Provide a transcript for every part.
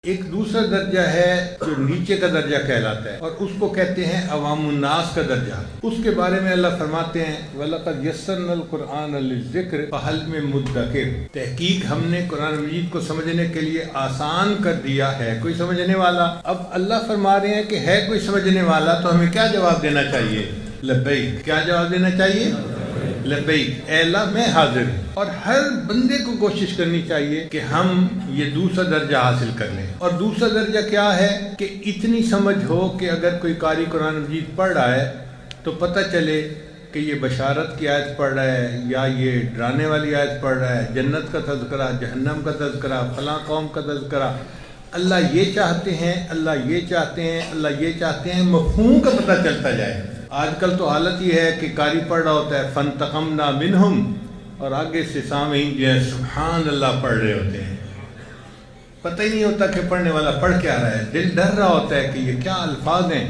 ایک دوسرا درجہ ہے جو نیچے کا درجہ کہلاتا ہے، اور اس کو کہتے ہیں عوام الناس کا درجہ۔ اس کے بارے میں اللہ فرماتے ہیں وَلَقَدْ يَسَّرْنَا الْقُرْآنَ لِلذِّكْرِ فَهَلْ مِن مُدَّكِرٍ، تحقیق ہم نے قرآن مجید کو سمجھنے کے لیے آسان کر دیا ہے، کوئی سمجھنے والا؟ اب اللہ فرما رہے ہیں کہ ہے کوئی سمجھنے والا، تو ہمیں کیا جواب دینا چاہیے؟ لبیک۔ کیا جواب دینا چاہیے؟ لبیک، اے اللہ میں حاضر ہوں۔ اور ہر بندے کو کوشش کرنی چاہیے کہ ہم یہ دوسرا درجہ حاصل کر لیں۔ اور دوسرا درجہ کیا ہے کہ اتنی سمجھ ہو کہ اگر کوئی قاری قرآن مجید پڑھ رہا ہے تو پتہ چلے کہ یہ بشارت کی آیت پڑھ رہا ہے یا یہ ڈرانے والی آیت پڑھ رہا ہے، جنت کا تذکرہ، جہنم کا تذکرہ، فلاں قوم کا تذکرہ، اللہ یہ چاہتے ہیں، اللہ یہ چاہتے ہیں، اللہ یہ چاہتے ہیں، مفہوم کا پتہ چلتا جائے۔ آج کل تو حالت یہ ہے کہ قاری پڑھ رہا ہوتا ہے فانتقمنا منہم، اور آگے سے سامعین جو ہے سبحان اللہ پڑھ رہے ہوتے ہیں، پتہ ہی نہیں ہوتا کہ پڑھنے والا پڑھ کیا رہا ہے، دل ڈر رہا ہوتا ہے کہ یہ کیا الفاظ ہیں،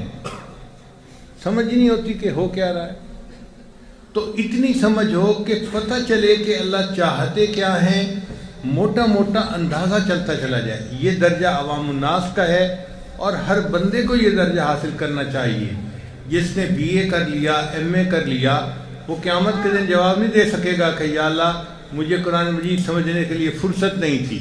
سمجھ ہی نہیں ہوتی کہ ہو کیا رہا ہے۔ تو اتنی سمجھ ہو کہ پتہ چلے کہ اللہ چاہتے کیا ہیں، موٹا موٹا اندازہ چلتا چلا جائے، یہ درجہ عوام الناس کا ہے، اور ہر بندے کو یہ درجہ حاصل کرنا چاہیے۔ جس نے بی اے کر لیا، ایم اے کر لیا، وہ قیامت کے دن جواب نہیں دے سکے گا کہ یا اللہ مجھے قرآن مجید سمجھنے کے لیے فرصت نہیں تھی۔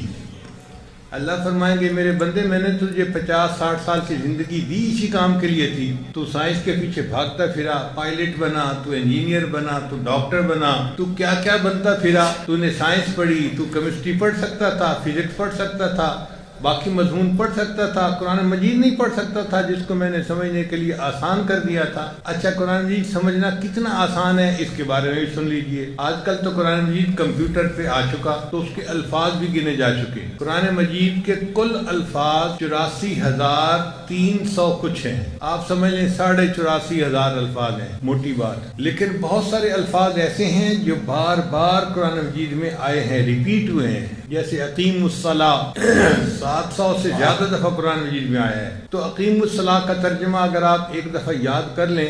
اللہ فرمائیں گے میرے بندے میں نے تجھے 50-60 سال کی زندگی دی اسی کام کے لیے تھی، تو سائنس کے پیچھے بھاگتا پھرا، پائلٹ بنا، تو انجینئر بنا، تو ڈاکٹر بنا، تو کیا کیا بنتا پھرا، تو نے سائنس پڑھی، تو کیمسٹری پڑھ سکتا تھا، فزکس پڑھ سکتا تھا، باقی مضمون پڑھ سکتا تھا، قرآن مجید نہیں پڑھ سکتا تھا جس کو میں نے سمجھنے کے لیے آسان کر دیا تھا۔ اچھا قرآن مجید سمجھنا کتنا آسان ہے اس کے بارے میں بھی سن لیجئے۔ آج کل تو قرآن مجید کمپیوٹر پہ آ چکا، تو اس کے الفاظ بھی گنے جا چکے۔ قرآن مجید کے کل الفاظ 84,300 کچھ ہیں، آپ سمجھ لیں 84,500 الفاظ ہیں، موٹی بات۔ لیکن بہت سارے الفاظ ایسے ہیں جو بار بار قرآن مجید میں آئے ہیں، ریپیٹ ہوئے ہیں، جیسے اقیم الصلاۃ 700 سے زیادہ دفعہ قرآن مجید میں آیا ہے۔ تو اقیم الصلاۃ کا ترجمہ اگر آپ ایک دفعہ یاد کر لیں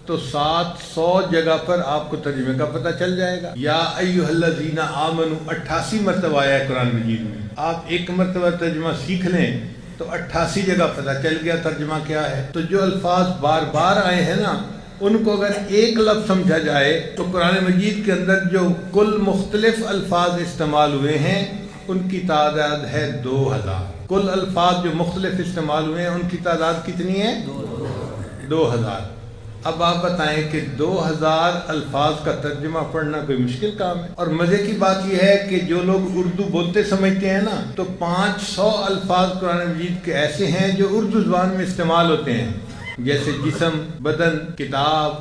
تو 700 جگہ پر آپ کو ترجمے کا پتہ چل جائے گا۔ یا ایھا الذین آمنوا 88 مرتبہ آیا ہے قرآن مجید میں، آپ ایک مرتبہ ترجمہ سیکھ لیں تو 88 جگہ پتہ چل گیا ترجمہ کیا ہے۔ تو جو الفاظ بار بار آئے ہیں نا، ان کو اگر ایک لفظ سمجھا جائے تو قرآن مجید کے اندر جو کل مختلف الفاظ استعمال ہوئے ہیں ان کی تعداد ہے 2000۔ کل الفاظ جو مختلف استعمال ہوئے ہیں ان کی تعداد کتنی ہے؟ 2000۔ اب آپ بتائیں کہ 2000 الفاظ کا ترجمہ پڑھنا کوئی مشکل کام ہے؟ اور مزے کی بات یہ ہے کہ جو لوگ اردو بولتے سمجھتے ہیں نا، تو 500 الفاظ قرآن مجید کے ایسے ہیں جو اردو زبان میں استعمال ہوتے ہیں، جیسے جسم، بدن، کتاب،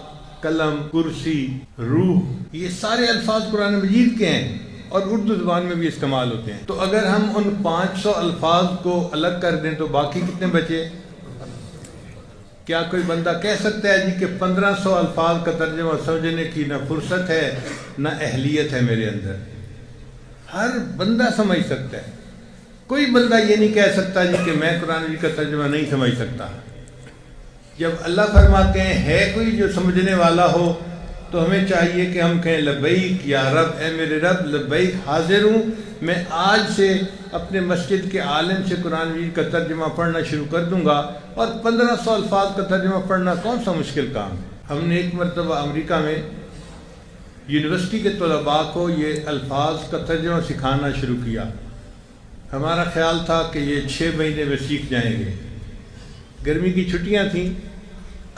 قلم، کرسی، روح، یہ سارے الفاظ قرآن مجید کے ہیں اور اردو زبان میں بھی استعمال ہوتے ہیں۔ تو اگر ہم ان 500 الفاظ کو الگ کر دیں تو باقی کتنے بچے؟ کیا کوئی بندہ کہہ سکتا ہے جی کہ 1500 الفاظ کا ترجمہ سمجھنے کی نہ فرصت ہے نہ اہلیت ہے میرے اندر؟ ہر بندہ سمجھ سکتا ہے، کوئی بندہ یہ نہیں کہہ سکتا جی کہ میں قرآن مجید کا ترجمہ نہیں سمجھ سکتا۔ جب اللہ فرماتے ہیں ہے کوئی جو سمجھنے والا ہو تو ہمیں چاہیے کہ ہم کہیں لبیک یا رب، اے میرے رب لبیک، حاضر ہوں، میں آج سے اپنے مسجد کے عالم سے قرآن مجید کا ترجمہ پڑھنا شروع کر دوں گا، اور 1500 الفاظ کا ترجمہ پڑھنا کون سا مشکل کام ہے۔ ہم نے ایک مرتبہ امریکہ میں یونیورسٹی کے طلباء کو یہ الفاظ کا ترجمہ سکھانا شروع کیا۔ ہمارا خیال تھا کہ یہ 6 مہینے میں سیکھ جائیں گے، گرمی کی چھٹیاں تھیں۔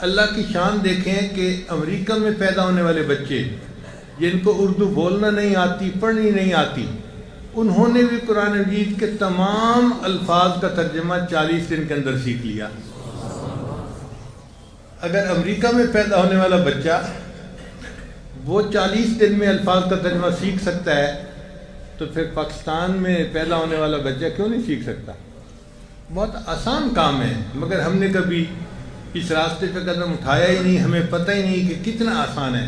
اللہ کی شان دیکھیں کہ امریکہ میں پیدا ہونے والے بچے جن کو اردو بولنا نہیں آتی، پڑھنی نہیں آتی، انہوں نے بھی قرآن مجید کے تمام الفاظ کا ترجمہ 40 دن کے اندر سیکھ لیا۔ اگر امریکہ میں پیدا ہونے والا بچہ وہ 40 دن میں الفاظ کا ترجمہ سیکھ سکتا ہے تو پھر پاکستان میں پیدا ہونے والا بچہ کیوں نہیں سیکھ سکتا؟ بہت آسان کام ہے، مگر ہم نے کبھی اس راستے پہ قدم اٹھایا ہی نہیں، ہمیں پتہ ہی نہیں کہ کتنا آسان ہے۔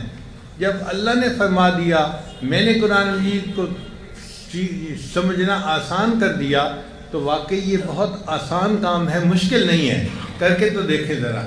جب اللہ نے فرما دیا میں نے قرآن مجید کو سمجھنا آسان کر دیا، تو واقعی یہ بہت آسان کام ہے، مشکل نہیں ہے، کر کے تو دیکھیں ذرا۔